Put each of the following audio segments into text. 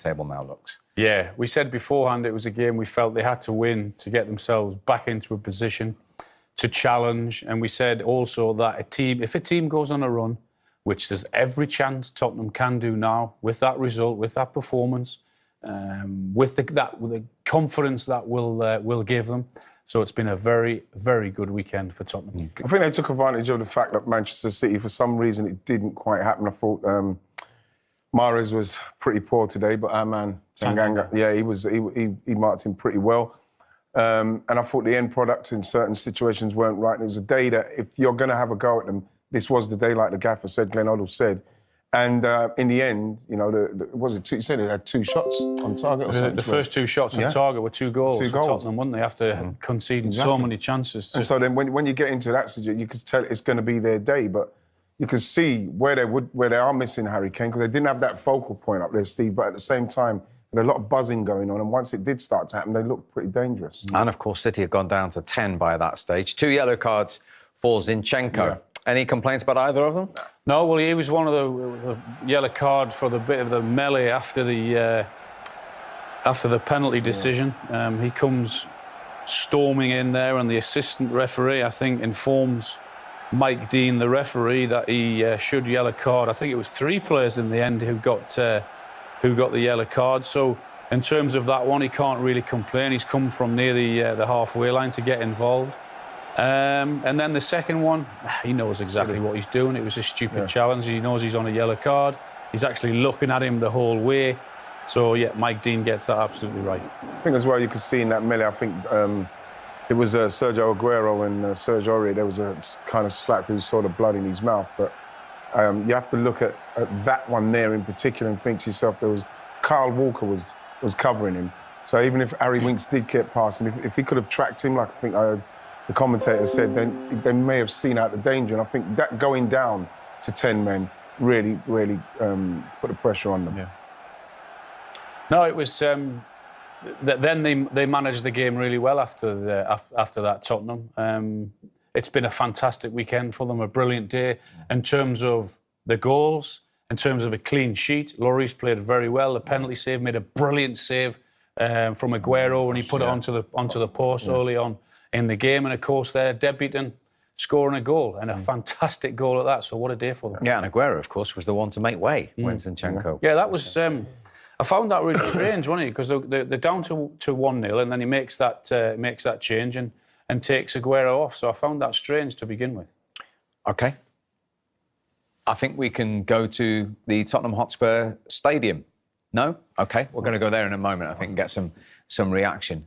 table now looks. Yeah, we said beforehand it was a game we felt they had to win to get themselves back into a position to challenge. And we said also that if a team goes on a run, which there's every chance Tottenham can do now, with that result, with that performance, with the confidence that will give them. So it's been a very, very good weekend for Tottenham. I think they took advantage of the fact that Manchester City, for some reason, it didn't quite happen. I thought Mahrez was pretty poor today, but our man Tanganga, yeah, he marked him pretty well. And I thought the end product in certain situations weren't right. And it was a day that if you're going to have a go at them, this was the day, like the gaffer said, Glenn Hoddle said. And in the end, you know, you said it had 2 shots on target or something? The first 2 shots on target were 2 goals. 2 for goals. Tottenham, weren't they, after conceding so many chances. And so then when you get into that situation, you could tell it's going to be their day, but you can see where they are missing Harry Kane, because they didn't have that focal point up there, Steve, but at the same time, there's a lot of buzzing going on, and once it did start to happen, they looked pretty dangerous. And, of course, City have gone down to 10 by that stage. 2 yellow cards for Zinchenko. Yeah. Any complaints about either of them? No, well, he was one of the yellow card for the bit of the melee after the penalty decision. He comes storming in there, and the assistant referee, I think, informs Mike Dean, the referee, that he should yellow card. I think it was 3 players in the end who got the yellow card. So in terms of that one, he can't really complain. He's come from near the halfway line to get involved. And then the second one, he knows exactly what he's doing. It was a stupid challenge. He knows he's on a yellow card. He's actually looking at him the whole way. So, yeah, Mike Dean gets that absolutely right. I think as well you could see in that melee, I think it was Sergio Aguero and Serge Aurier. There was a kind of slap who saw the blood in his mouth. But you have to look at that one there in particular and think to yourself, Kyle Walker was covering him. So even if Harry Winks did get past him, if he could have tracked him, like I think the commentator said, then they may have seen out the danger. And I think that going down to 10 men really put the pressure on them. Yeah. No, it was... then they managed the game really well after that, Tottenham. It's been a fantastic weekend for them, a brilliant day. In terms of the goals, in terms of a clean sheet, Lloris played very well. The penalty save, made a brilliant save from Aguero when he put it onto the post early on in the game, and of course they're debuting, scoring a goal, and a fantastic goal at that. So what a day for them. Yeah, and Aguero, of course, was the one to make way when Zinchenko. Yeah, that was. I found that really strange, wasn't it? Because they're down to 1-0, and then he makes that change and takes Aguero off. So I found that strange to begin with. OK. I think we can go to the Tottenham Hotspur Stadium. No? OK, we're going to go there in a moment, I think, and get some reaction.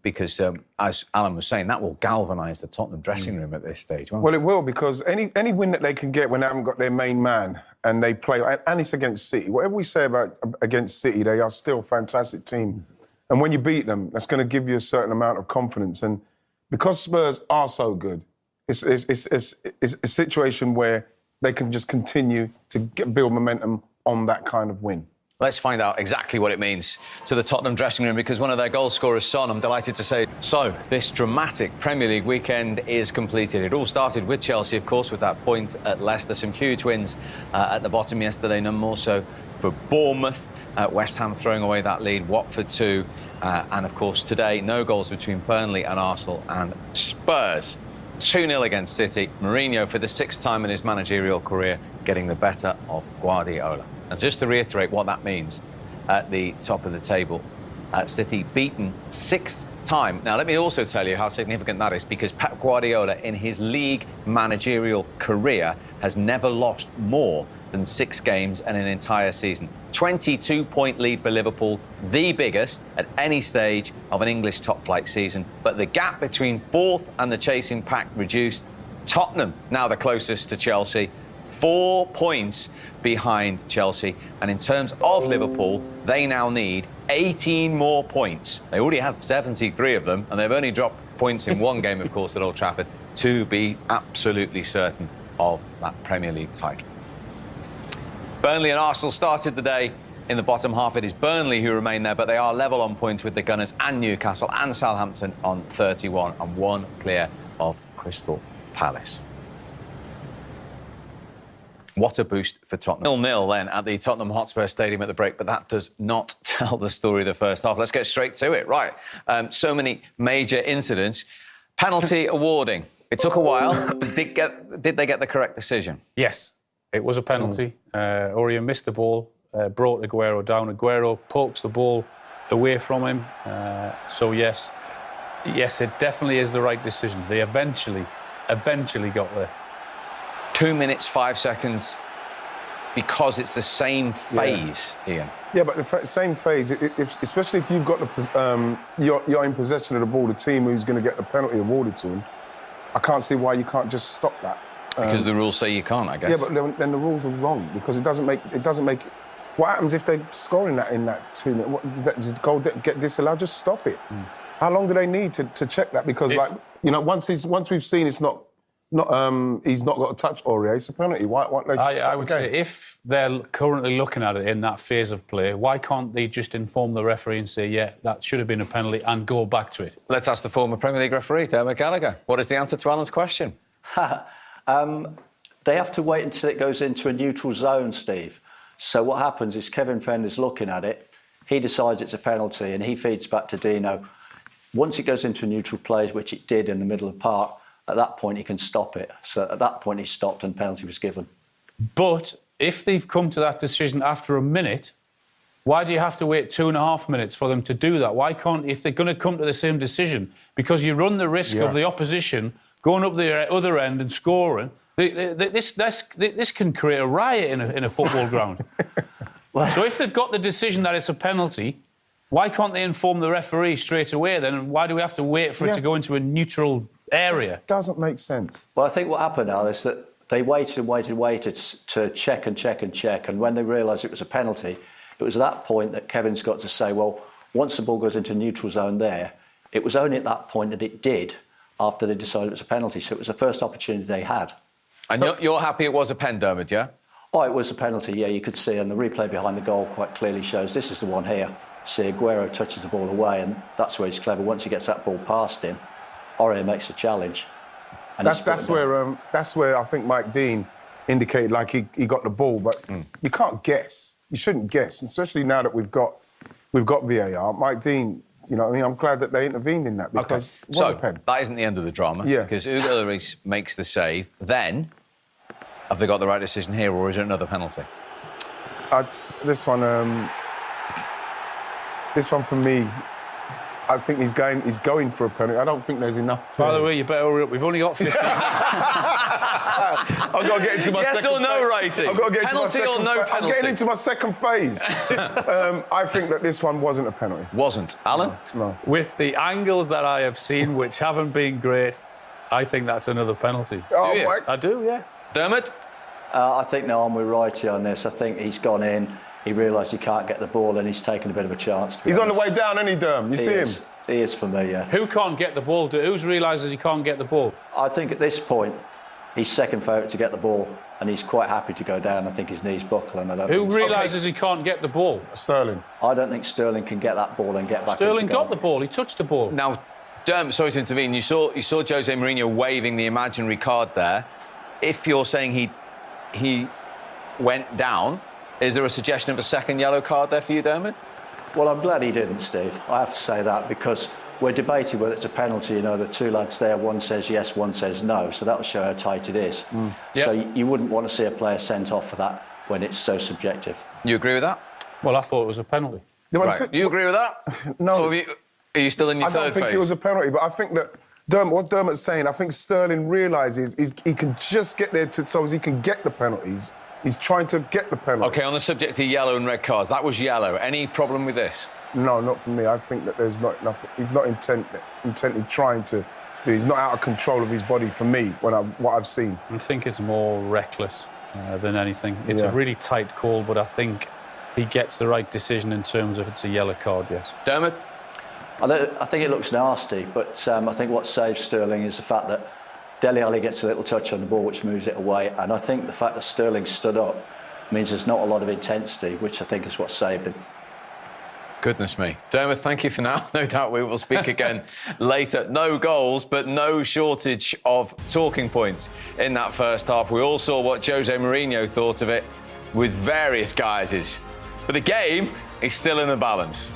Because, as Alan was saying, that will galvanise the Tottenham dressing room at this stage, won't it? Well, it will, because any win that they can get when they haven't got their main man and they play, and it's against City. Whatever we say about against City, they are still a fantastic team. And when you beat them, that's going to give you a certain amount of confidence. And because Spurs are so good, it's a situation where they can just continue to build momentum on that kind of win. Let's find out exactly what it means to the Tottenham dressing room, because one of their goal scorers, Son, I'm delighted to say. So, this dramatic Premier League weekend is completed. It all started with Chelsea, of course, with that point at Leicester. Some huge wins at the bottom yesterday, none more so for Bournemouth. West Ham throwing away that lead, Watford 2. And, of course, today, no goals between Burnley and Arsenal, and Spurs 2-0 against City. Mourinho, for the 6th time in his managerial career, getting the better of Guardiola. And just to reiterate what that means at the top of the table, City beaten 6th time. Now, let me also tell you how significant that is, because Pep Guardiola, in his league managerial career, has never lost more than 6 games in an entire season. 22-point lead for Liverpool, the biggest at any stage of an English top-flight season. But the gap between 4th and the chasing pack reduced. Tottenham, now the closest to Chelsea, 4 points behind Chelsea. And in terms of Liverpool, they now need 18 more points. They already have 73 of them, and they've only dropped points in 1 game, of course, at Old Trafford, to be absolutely certain of that Premier League title. Burnley and Arsenal started the day in the bottom half. It is Burnley who remain there, but they are level on points with the Gunners and Newcastle and Southampton on 31, and 1 clear of Crystal Palace. What a boost for Tottenham. 0-0 then at the Tottenham Hotspur Stadium at the break, but that does not tell the story of the first half. Let's get straight to it. Right, so many major incidents. Penalty awarding. It took a while, but did they get the correct decision? Yes, it was a penalty. Aurier missed the ball, brought Aguero down. Aguero pokes the ball away from him. So yes, it definitely is the right decision. They eventually got there. 2 minutes, 5 seconds, because it's the same phase, Ian. Yeah, but the same phase, especially if you've got you're in possession of the ball, the team who's going to get the penalty awarded to him, I can't see why you can't just stop that. Because the rules say you can't, I guess. Yeah, but then the rules are wrong, because it doesn't make. What happens if they're scoring that in that 2 minutes? Does the goal get disallowed? Just stop it. How long do they need to check that? Because once we've seen he's not got a touch Aurier, it's a penalty. Why they just I would say if they're currently looking at it in that phase of play, why can't they just inform the referee and say, yeah, that should have been a penalty, and go back to it? Let's ask the former Premier League referee, Dermot Gallagher. What is the answer to Alan's question? They have to wait until it goes into a neutral zone, Steve. So what happens is Kevin Fender's looking at it, he decides it's a penalty, and he feeds back to Dino. Once it goes into a neutral place, which it did in the middle of the park, at that point, he can stop it. So at that point, he stopped and penalty was given. But if they've come to that decision after a minute, why do you have to wait 2.5 minutes for them to do that? Why can't, if they're going to come to the same decision? Because you run the risk of the opposition going up the other end and scoring. This can create a riot in a football ground. So if they've got the decision that it's a penalty, why can't they inform the referee straight away then? And why do we have to wait for it to go into a neutral area? It doesn't make sense. Well, I think what happened, Al, is that they waited to check and check and check, and when they realised it was a penalty, it was at that point that Kevin's got to say, well, once the ball goes into neutral zone there, it was only at that point that it did, after they decided it was a penalty. So it was the first opportunity they had. And you're happy it was a pen, Dermot, yeah? Oh, it was a penalty, yeah, you could see, and the replay behind the goal quite clearly shows this is the one here. See, Aguero touches the ball away, and that's where he's clever. Once he gets that ball past him, Aurier makes the challenge. And that's where I think Mike Dean indicated like he got the ball, but you can't guess. You shouldn't guess, especially now that we've got VAR. Mike Dean, you know, I mean, I'm glad that they intervened in that because it was a pen. That isn't the end of the drama. Yeah. Because Hugo Lloris makes the save. Then, have they got the right decision here, or is it another penalty? This one for me, I think he's going for a penalty. I don't think there's enough. By the way, you better hurry up. We've only got 15 minutes. I've got to get into my yes or no rating? I've got to get penalty into my second or no penalty? I'm getting into my second phase. I think that this one wasn't a penalty. Wasn't. Alan? No. With the angles that I have seen, which haven't been great, I think that's another penalty. Oh, do you? Mike? I do, yeah. Dermot? I think no, I'm with Wrighty on this. I think he's gone in, he realised he can't get the ball, and he's taken a bit of a chance. He's on the way down, isn't he, Derm? You see him? He is for me, yeah. Who can't get the ball? Who's realises he can't get the ball? I think at this point, he's second favourite to get the ball, and he's quite happy to go down. I think his knees buckle, and I don't Who realises he can't get the ball? Sterling. I don't think Sterling can get that ball and get back. Sterling got the ball. He touched the ball. Now, Dermot, sorry to intervene. You saw Jose Mourinho waving the imaginary card there. If you're saying he went down, is there a suggestion of a second yellow card there for you, Dermot? Well, I'm glad he didn't, Steve. I have to say that, because we're debating whether it's a penalty. You know, the two lads there, one says yes, one says no, so that'll show how tight it is. So you wouldn't want to see a player sent off for that when it's so subjective. You agree with that? Well, I thought it was a penalty. Yeah, right. You agree with that? No. Or are you still in your third phase? I don't think it was a penalty, but I think that what Dermot's saying, I think Sterling realises he can just get there so as he can get the penalties. He's trying to get the penalty. OK, on the subject of yellow and red cards, that was yellow. Any problem with this? No, not for me. I think that there's not enough. He's not intently trying to do. He's not out of control of his body for me, what I've seen. I think it's more reckless than anything. It's a really tight call, but I think he gets the right decision in terms of it's a yellow card, yes. Dermot? I think it looks nasty, but I think what saves Sterling is the fact that Dele Alli gets a little touch on the ball, which moves it away, and I think the fact that Sterling stood up means there's not a lot of intensity, which I think is what saved him. Goodness me. Dermot, thank you for now. No doubt we will speak again later. No goals, but no shortage of talking points in that first half. We all saw what Jose Mourinho thought of it with various guises. But the game is still in the balance.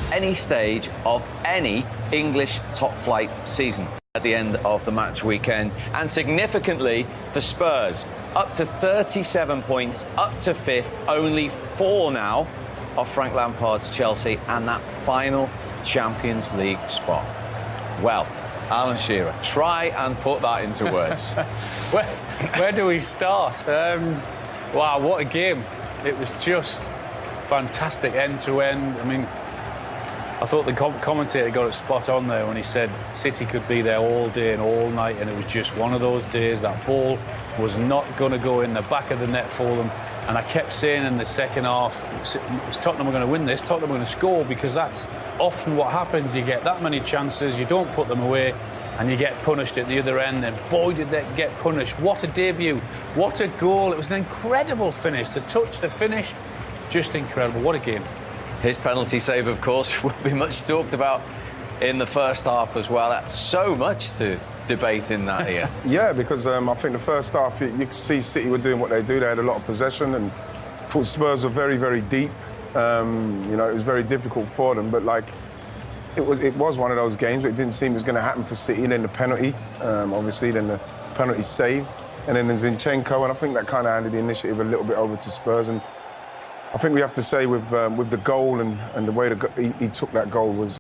Any stage of any English top-flight season at the end of the match weekend. And significantly for Spurs, up to 37 points, up to 5th, only 4 now of Frank Lampard's Chelsea and that final Champions League spot. Well, Alan Shearer, try and put that into words. Where do we start? Wow, what a game. It was just fantastic end to end. I mean, I thought the commentator got it spot on there when he said City could be there all day and all night, and it was just one of those days. That ball was not going to go in the back of the net for them. And I kept saying in the second half, Tottenham are going to win this, Tottenham are going to score, because that's often what happens. You get that many chances, you don't put them away, and you get punished at the other end. And boy, did they get punished. What a debut. What a goal. It was an incredible finish. The touch, the finish, just incredible. What a game. His penalty save, of course, will be much talked about in the first half as well. That's so much to debate in that here. Yeah, because I think the first half, you could see City were doing what they do. They had a lot of possession, and I thought Spurs were very, very deep. You know, it was very difficult for them, but like, it was one of those games where it didn't seem it was going to happen for City. And then the penalty, obviously, then the penalty save, and then there's Zinchenko, and I think that kind of handed the initiative a little bit over to Spurs. And I think we have to say with the goal and the way he took that goal was